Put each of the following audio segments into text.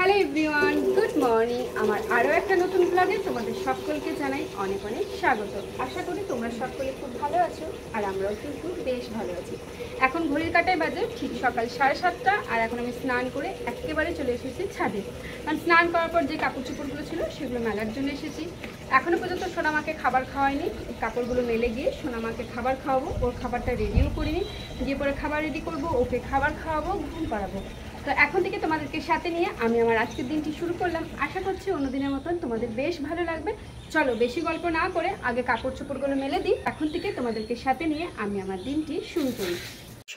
Hello everyone, good morning. আমার আরও একটা নতুন ব্লগে তোমাদের সকলকে জানাই অনেক অনেক স্বাগত। আশা করি তোমরা সকলে খুব ভালো আছো, আর আমরাও কিন্তু বেশ ভালো আছি। এখন ঘড়ির কাঁটায় বাজে ঠিক সকাল 7:30, আর এখন আমি স্নান করে একেবারে চলে এসেছি ছাদে। কারণ স্নান করার পর যে কাপড় চোপড়গুলো ছিল সেগুলো মেলার জন্য এসেছি। এখনও পর্যন্ত সোনামাকে খাবার খাওয়াইনি, কাপড়গুলো মেলে গিয়ে সোনামাকে খাবার খাওয়াবো। ওর খাবারটা রেডিও করিনি, গিয়ে পরে খাবার রেডি করবো, ওকে খাবার খাওয়াবো, ঘুম পাড়াবো। তো এখন থেকে তোমাদেরকে সাথে নিয়ে আমি আমার আজকের দিনটি শুরু করলাম। আশা করছি অন্যদিনের মতন তোমাদের বেশ ভালো লাগবে। চলো বেশি গল্প না করে আগে কাপড় চোপড়গুলো মেলে দিই। এখন থেকে তোমাদেরকে সাথে নিয়ে আমি আমার দিনটি শুরু করি।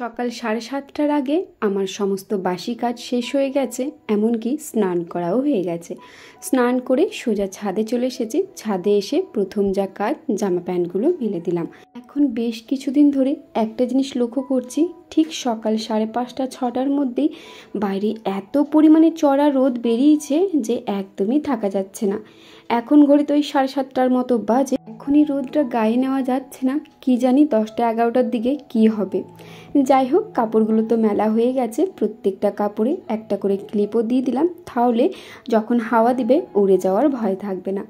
সকাল 7:30টার আগে আমার সমস্ত বাসি কাজ শেষ হয়ে গেছে, এমনকি স্নান করাও হয়ে গেছে। স্নান করে সোজা ছাদে চলে এসেছি। ছাদে এসে প্রথম যা কাজ, জামা প্যান্টগুলো মেলে দিলাম। এখন বেশ কিছুদিন ধরে একটা জিনিস লক্ষ্য করছি, ঠিক সকাল 5:30-6টার মধ্যেই বাইরে এত পরিমাণে চড়া রোদ বেরিয়েছে যে একদমই থাকা যাচ্ছে না। এখন ঘড়িতে ওই 7:30টার মতো বাজে, এখনই রোদটা গায়ে নেওয়া যাচ্ছে না। কি জানি 10টা-11টার দিকে কি হবে। যাই হোক, কাপড়গুলো তো মেলা হয়ে গেছে। প্রত্যেকটা কাপড়ে একটা করে ক্লিপও দিয়ে দিলাম, তাহলে যখন হাওয়া দিবে উড়ে যাওয়ার ভয় থাকবে না।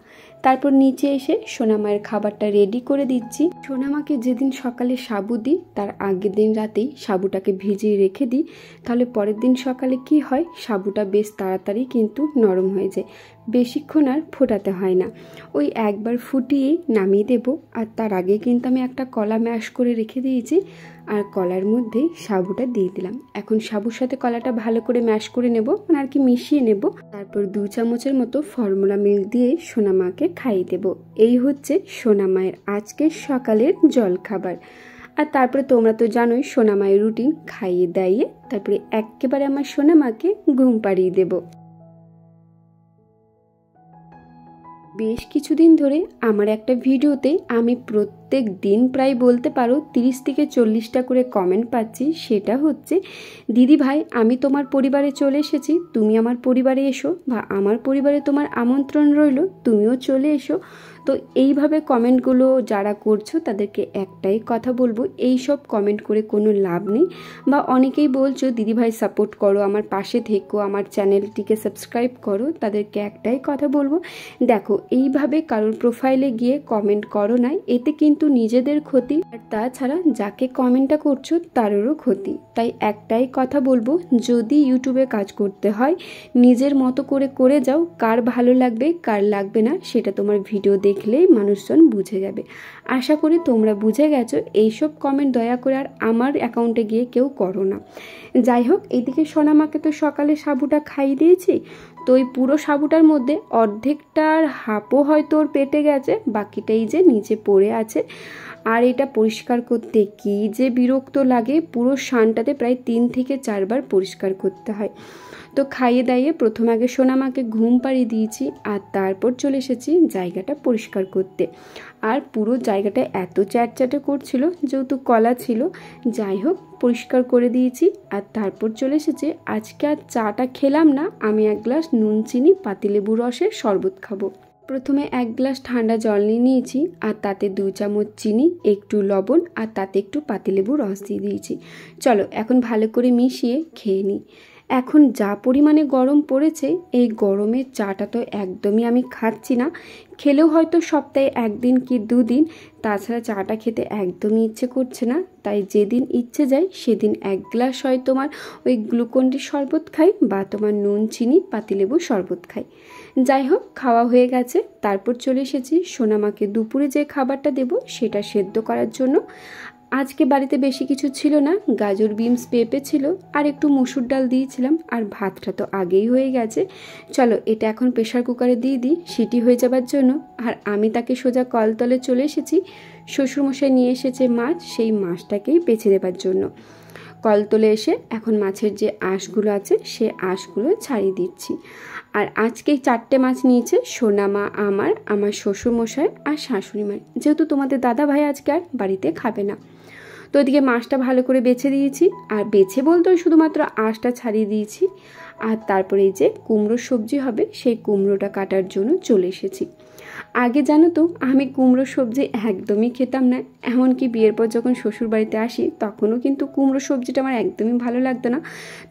তারপর নিচে এসে সোনামায়ের খাবারটা রেডি করে দিচ্ছি। সোনামাকে যেদিন সকালে সাবু দিই, তার আগের দিন রাতেই সাবুটাকে ভিজিয়ে রেখে দিই, তাহলে পরের দিন সকালে কি হয়, সাবুটা বেশ তাড়াতাড়ি কিন্তু নরম হয়ে যায়, বেশিক্ষণ আর ফোটাতে হয় না। ওই একবার ফুটিয়ে নামিয়ে দেব। আর তার আগে কিন্তু আমি একটা কলা ম্যাশ করে রেখে দিয়েছি, আর কলার মধ্যে সাবুটা দিয়ে দিলাম। এখন সাবুর সাথে কলাটা ভালো করে ম্যাশ করে নেব, মানে আর কি মিশিয়ে নেব। তারপর 2 চামচের মতো ফর্মুলা মিল্ক দিয়ে সোনামাকে খাইয়ে দেব। এই হচ্ছে সোনামায়ের আজকের সকালের জলখাবার। আর তারপরে তোমরা তো জানোই সোনামায়ের রুটিন, খাইয়ে দাইয়ে তারপরে একেবারে আমার সোনামাকে ঘুম পাড়িয়ে দেব। বেশ কিছুদিন ধরে আমার একটা ভিডিওতে আমি প্রত্যেক দিন প্রায় বলতে পারো 30 থেকে 40টা করে কমেন্ট পাচ্ছি। সেটা হচ্ছে, দিদি ভাই আমি তোমার পরিবারে চলে এসেছি, তুমি আমার পরিবারে এসো, বা আমার পরিবারে তোমার আমন্ত্রণ রইল, তুমিও চলে এসো। তো এইভাবে কমেন্টগুলো যারা করছো তাদেরকে একটাই কথা বলবো, এই সব কমেন্ট করে কোনো লাভ নেই। বা অনেকেই বলছো দিদি ভাই সাপোর্ট করো, আমার পাশে থেকো, আমার চ্যানেলটিকে সাবস্ক্রাইব করো, তাদেরকে একটাই কথা বলবো, দেখো এইভাবে কারোর প্রোফাইলে গিয়ে কমেন্ট করো না, এতে কিন্তু নিজেদের ক্ষতি, আর তাছাড়া যাকে কমেন্টটা করছো তারও ক্ষতি। তাই একটাই কথা বলবো, যদি ইউটিউবে কাজ করতে হয় নিজের মতো করে করে যাও, কার ভালো লাগবে কার লাগবে না সেটা তোমার ভিডিও দেখলেই মানুষজন বুঝে যাবে। আশা করি তোমরা বুঝে গেছো। এইসব কমেন্ট দয়া করে আর আমার অ্যাকাউন্টে গিয়ে কেউ করো না। যাই হোক, এইদিকে সোনামাকে তো সকালে সাবুটা খাইয়ে দিয়েছি, তো ওই পুরো সাবুটার মধ্যে অর্ধেকটার হাফও হয়তো ওর পেটে গেছে, বাকিটাই যে নিচে পড়ে আছে। আর এটা পরিষ্কার করতে কি যে বিরক্ত লাগে, পুরো সানটাতে প্রায় 3 থেকে 4 বার পরিষ্কার করতে হয়। তো খাইয়ে দাইয়ে প্রথম আগে সোনামাকে ঘুম পাড়িয়ে দিয়েছি, আর তারপর চলে এসেছি জায়গাটা পরিষ্কার করতে। আর পুরো জায়গাটা এত চ্যাটচ্যাটে করছিল যেহেতু কলা ছিল। যাই হোক, পরিষ্কার করে দিয়েছি। আর তারপর চলে এসেছে, আজকে আর চাটা খেলাম না, আমি 1 গ্লাস নুন চিনি পাতিলেবু রসের শরবত খাবো। প্রথমে 1 গ্লাস ঠান্ডা জল নিয়ে নিয়েছি, আর তাতে 2 চামচ চিনি, একটু লবণ, আর তাতে একটু পাতিলেবু রস দিয়ে দিয়েছি। চলো এখন ভালো করে মিশিয়ে খেয়ে নিই। এখন যা পরিমাণে গরম পড়েছে, এই গরমে চাটা তো একদমই আমি খাচ্ছি না। খেলেও হয়তো সপ্তাহে 1 দিন কি 2 দিন, তাছাড়া চাটা খেতে একদমই ইচ্ছে করছে না। তাই যেদিন ইচ্ছে যায় সেদিন 1 গ্লাস হয় তোমার ওই গ্লুকন্ডির শরবত খাই, বা তোমার নুন চিনি পাতিলেবু শরবত খাই। যাই হোক, খাওয়া হয়ে গেছে। তারপর চলে এসেছি সোনামাকে দুপুরে যে খাবারটা দেব সেটা সেদ্ধ করার জন্য। আজকে বাড়িতে বেশি কিছু ছিল না, গাজর বিনস পেঁপে ছিল, আর একটু মসুর ডাল দিয়েছিলাম, আর ভাতটা তো আগেই হয়ে গেছে। চলো এটা এখন প্রেশার কুকারে দিয়ে দিই সিটি হয়ে যাবার জন্য। আর আমি তাকে সোজা কলতলে চলে এসেছি। শ্বশুরমশাই নিয়ে এসেছে মাছ, সেই মাছটাকেই বেছে দেবার জন্য। কলতলে এসে এখন মাছের যে আঁশগুলো আছে সে আঁশগুলো ছাড়িয়ে দিচ্ছি। আর আজকে 4টে মাছ নিয়েছে সোনামা, আমার শ্বশুরমশাই আর শাশুড়ি মা, যেহেতু তোমাদের দাদা ভাই আজকে আর বাড়িতে খাবে না। তো ওইদিকে মাছটা ভালো করে বেছে দিয়েছি, আর বেছে বলতে শুধুমাত্র আঁশটা ছাড়িয়ে দিয়েছি। আর তারপরে এই যে কুমড়োর সবজি হবে, সেই কুমড়োটা কাটার জন্য চলে এসেছি। আগে জানো তো আমি কুমড়ো সবজি একদমই খেতাম না, এমনকি বিয়ের পর যখন শ্বশুর বাড়িতে আসি তখনও কিন্তু কুমড়ো সবজিটা আমার একদমই ভালো লাগতো না।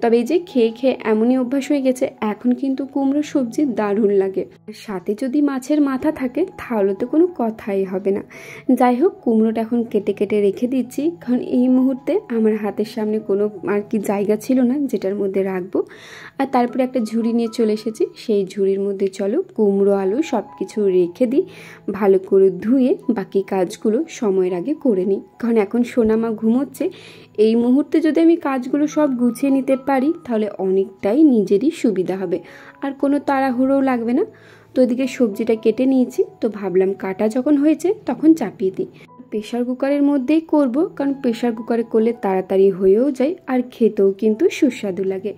তবে এই যে খেয়ে খেয়ে এমনই অভ্যাস হয়ে গেছে, এখন কিন্তু কুমড়ো সবজি দারুণ লাগে। সাথে যদি মাছের মাথা থাকে তাহলে তো কোনো কথাই হবে না। যাই হোক, কুমড়োটা এখন কেটে কেটে রেখে দিচ্ছি, কারণ এই মুহূর্তে আমার হাতের সামনে কোনো আর কি জায়গা ছিল না যেটার মধ্যে রাখবো। আর তারপরে একটা ঝুড়ি নিয়ে চলে এসেছি, সেই ঝুড়ির মধ্যে চলো কুমড়ো আলু সব কিছু রেখে দিই, ভালো করে ধুয়ে বাকি কাজগুলো সময়ের আগে করে নিই। কারণ এখন সোনামা ঘুমোচ্ছে, এই মুহূর্তে যদি আমি কাজগুলো সব গুছিয়ে নিতে পারি তাহলে অনেকটাই নিজেরই সুবিধা হবে, আর কোনো তাড়াহুড়োও লাগবে না। তো এদিকে সবজিটা কেটে নিয়েছি, তো ভাবলাম কাটা যখন হয়েছে তখন চাপিয়ে দিই। প্রেশার কুকারের মধ্যেই করব, কারণ প্রেশার কুকারে করলে তাড়াতাড়ি হয়েও যায় আর খেতেও কিন্তু সুস্বাদু লাগে।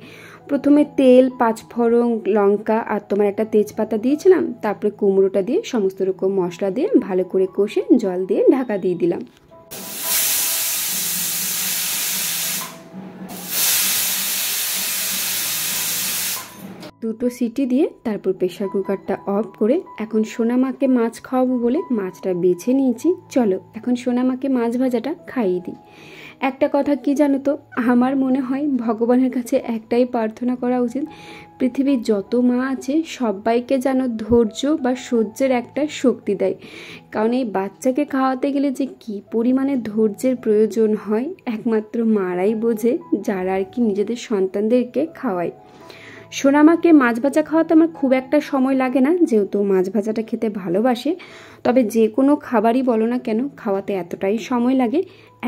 প্রথমে তেল, পাঁচফোড়ন, লঙ্কা আর তোমার একটা তেজপাতা দিয়েছিলাম, তারপরে কুমড়োটা দিয়ে সমস্ত রকম মশলা দিয়ে ভালো করে কষে জল দিয়ে ঢাকা দিয়ে দিলাম। দুটো সিটি দিয়ে তারপর প্রেশার কুকারটা অফ করে এখন সোনামাকে মাছ খাওয়াবো বলে মাছটা বেছে নিয়েছি। চলো এখন সোনামাকে মাছ ভাজাটা খাইয়ে দিই। একটা কথা কি জানো তো, আমার মনে হয় ভগবানের কাছে একটাই প্রার্থনা করা উচিত, পৃথিবীর যত মা আছে সবাইকে যেন ধৈর্য বা সহ্যের একটা শক্তি দেয়। কারণ এই বাচ্চাকে খাওয়াতে গেলে যে কী পরিমাণে ধৈর্যের প্রয়োজন হয় একমাত্র মারাই বোঝে, যারা আর কি নিজেদের সন্তানদেরকে খাওয়ায়। সোনামাকে মাছ ভাজা খাওয়াতে আমার খুব একটা সময় লাগে না, যেহেতু মাছ ভাজাটা খেতে ভালোবাসে। তবে যে কোনো খাবারই বলো না কেন, খাওয়াতে এতটাই সময় লাগে,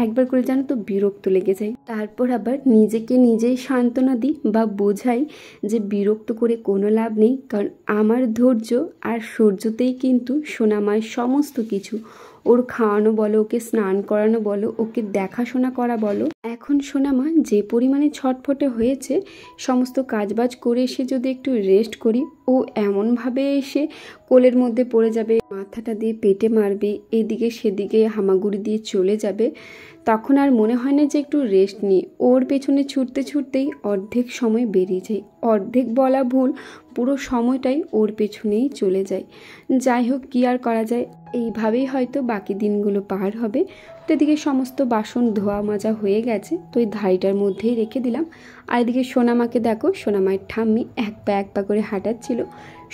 একবার করে জানো তো বিরক্ত লেগে যায়। তারপর আবার নিজেকে নিজেই সান্ত্বনা দিই বা বোঝাই যে বিরক্ত করে কোনো লাভ নেই, কারণ আমার ধৈর্য আর সহ্যতেই কিন্তু সোনামায়ের সমস্ত কিছু। ওর খাওয়ানো বলো, ওকে স্নান করানো বলো, ওকে দেখাশোনা করা বলো। এখন সোনামা যে পরিমাণে ছটফটে হয়েছে, সমস্ত কাজবাজ করে এসে যদি একটু রেস্ট করি, ও এমনভাবে এসে কোলের মধ্যে পড়ে যাবে, মাথাটা দিয়ে পেটে মারবে, এদিকে সেদিকে হামাগুড়ি দিয়ে চলে যাবে। তখন আর মনে হয় না যে একটু রেস্ট নিই। ওর পেছনে ছুটতে ছুটতেই অর্ধেক সময় বেরিয়ে যায়, অর্ধেক বলা ভুল, পুরো সময়টাই ওর পেছনেই চলে যায়। যাই হোক, কী আর করা যায়, এইভাবেই হয়তো বাকি দিনগুলো পার হবে। তো এদিকে সমস্ত বাসন ধোয়া মাজা হয়ে গেছে, তো এই ধাড়িটার মধ্যেই রেখে দিলাম। আর এদিকে সোনামাকে দেখো, সোনামায়ের ঠাম্মি এক পা করে হাঁটাচ্ছিল।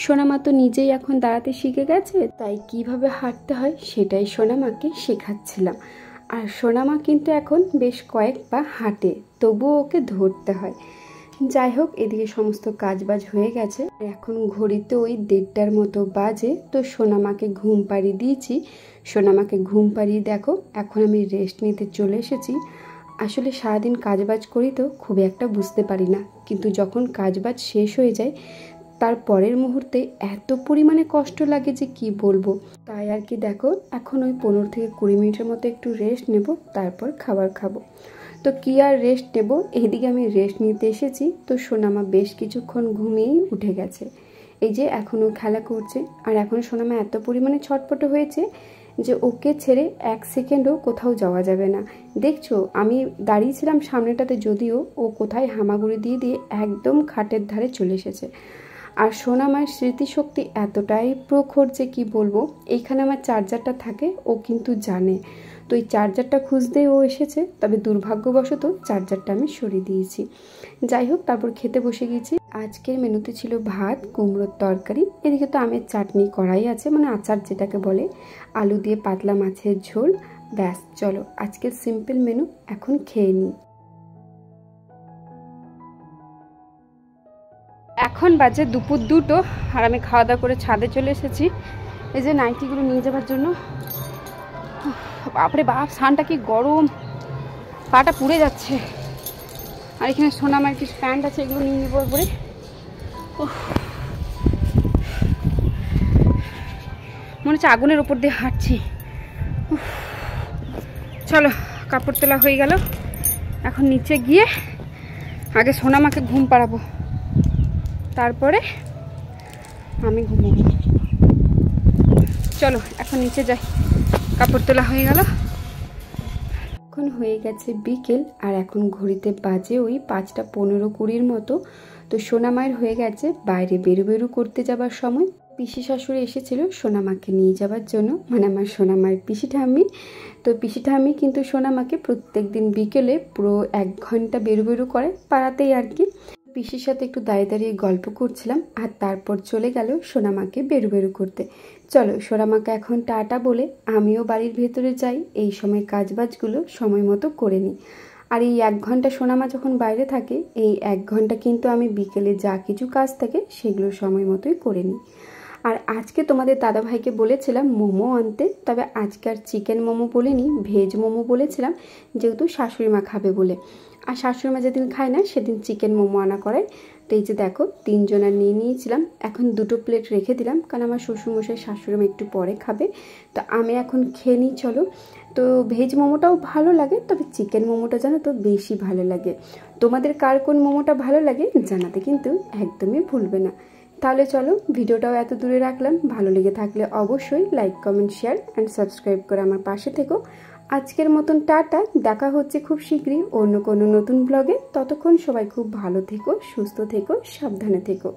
সোনামা তো নিজেই এখন দাঁড়াতে শিখে গেছে, তাই কিভাবে হাঁটতে হয় সেটাই সোনামাকে শেখাচ্ছিলাম। আর সোনামা কিন্তু এখন বেশ কয়েক পা হাঁটে, তবুও ওকে ধরতে হয়। যাই হোক, এদিকে সমস্ত কাজবাজ হয়ে গেছে, এখন ঘড়িতে ওই 1:30টার মতো বাজে। তো সোনামাকে ঘুম পাড়িয়ে দিয়েছি। সোনামাকে ঘুম পাড়িয়ে দেখো এখন আমি রেস্ট নিতে চলে এসেছি। আসলে সারাদিন কাজবাজ করি তো খুব একটা বুঝতে পারি না, কিন্তু যখন কাজবাজ শেষ হয়ে যায় তার পরের মুহূর্তে এত পরিমাণে কষ্ট লাগে যে কি বলবো। তাই আর কি দেখো, এখন ওই 15 থেকে 20 মিনিটের মতো একটু রেস্ট নেব, তারপর খাবার খাবো। তো কি আর রেস্ট নেব, এইদিকে আমি রেস্ট নিতে এসেছি। তো সোনামা বেশ কিছুক্ষণ ঘুমিয়েই উঠে গেছে, এই যে এখনও খেলা করছে। আর এখন সোনামা এত পরিমাণে ছটপটে হয়েছে যে ওকে ছেড়ে 1 সেকেন্ডও কোথাও যাওয়া যাবে না। দেখছো আমি দাঁড়িয়েছিলাম সামনেটাতে, যদিও ও কোথায় হামাগুড়ি দিয়ে দিয়ে একদম খাটের ধারে চলে এসেছে। আর সোনামায়ের স্মৃতিশক্তি এতটাই প্রখর যে কি বলবো। এইখানে আমার চার্জারটা থাকে, ও কিন্তু জানে। তো এই চার্জারটা খুঁজতেই ও এসেছে, তবে দুর্ভাগ্যবশত চার্জারটা আমি সরিয়ে দিয়েছি। যাই হোক, তারপর খেতে বসে গেছি। আজকের মেনুতে ছিল ভাত, কুমড়োর তরকারি, এদিকে তো আমের চাটনি করাই আছে, মানে আচার যেটাকে বলে, আলু দিয়ে পাতলা মাছের ঝোল। ব্যাস, চলো আজকের সিম্পল মেনু, এখন খেয়ে নিই। এখন বাজে দুপুর 2টো, আর আমি খাওয়া দাওয়া করে ছাদে চলে এসেছি এই যে নাইটিগুলো নিয়ে যাবার জন্য। বাপরে বাপ, সানটা কি গরম, পাটা পুড়ে যাচ্ছে। আর এখানে সোনামার কিছু প্যান্ট আছে, এগুলো নিয়ে নিব পরে। মনে হচ্ছে আগুনের ওপর দিয়ে হাঁটছি। চলো, কাপড় তোলা হয়ে গেল, এখন নিচে গিয়ে আগে সোনামাকে ঘুম পাড়াবো, তারপরে আমি ঘুমোবো। চলো এখন নিচে যাই, কাপড় তোলা হয়ে গেল। এখন হয়ে গেছে বিকেল, আর এখন ঘড়িতে বাজে ওই 5টা 15-20 মতো। তো সোনামায়ের হয়ে গেছে বাইরে বেরু বেরু করতে যাবার সময়। পিসি শাশুড়ি এসেছিল সোনামাকে নিয়ে যাওয়ার জন্য, মানে আমার সোনামার পিসি ঠাম্মি। তো পিসি ঠাম্মি কিন্তু সোনামাকে প্রত্যেক দিন বিকেলে পুরো 1 ঘন্টা বেরু বেরু করে পাড়াতেই আর কি। পিসির সাথে একটু দাঁড়িয়ে দাঁড়িয়ে গল্প করছিলাম, আর তারপর চলে গেল সোনামাকে বেরু বেরু করতে। চলো সোনামাকে এখন টাটা বলে আমিও বাড়ির ভেতরে যাই, এই সময় কাজবাজগুলো সময় মতো করে নিই। আর এই 1 ঘন্টা সোনামা যখন বাইরে থাকে, এই 1 ঘন্টা কিন্তু আমি বিকেলে যা কিছু কাজ থাকে সেগুলো সময় মতোই করে নিই। আর আজকে তোমাদের দাদাভাইকে বলেছিলাম মোমো আনতে, তবে আজকে আর চিকেন মোমো বলিনি, ভেজ মোমো বলেছিলাম, যেহেতু শাশুড়ি মা খাবে বলে। আর শাশুড়ি মা যেদিন খায় না সেদিন চিকেন মোমো আনা করায়। তো এই যে দেখো 3 জনের নিয়ে নিয়েছিলাম, এখন 2টো প্লেট রেখে দিলাম, কারণ আমার শ্বশুরমশাই শাশুড়ি মা একটু পরে খাবে। তো আমি এখন খেয়ে নিই চলো। তো ভেজ মোমোটাও ভালো লাগে, তবে চিকেন মোমোটা জানো তো বেশি ভালো লাগে। তোমাদের কার কোন মোমোটা ভালো লাগে জানাতে কিন্তু একদমই ভুলবে না। তাহলে চলো ভিডিওটাও এত দূরে রাখলাম, ভালো লেগে থাকলে অবশ্যই like comment share and subscribe করে আমার পাশে থেকো। আজকের মতন টাটা, দেখা হচ্ছে খুব শীঘ্রই অন্য কোনো নতুন ব্লগে। ততক্ষণ সবাই খুব ভালো থেকো, সুস্থ থেকো, সাবধানে থেকো।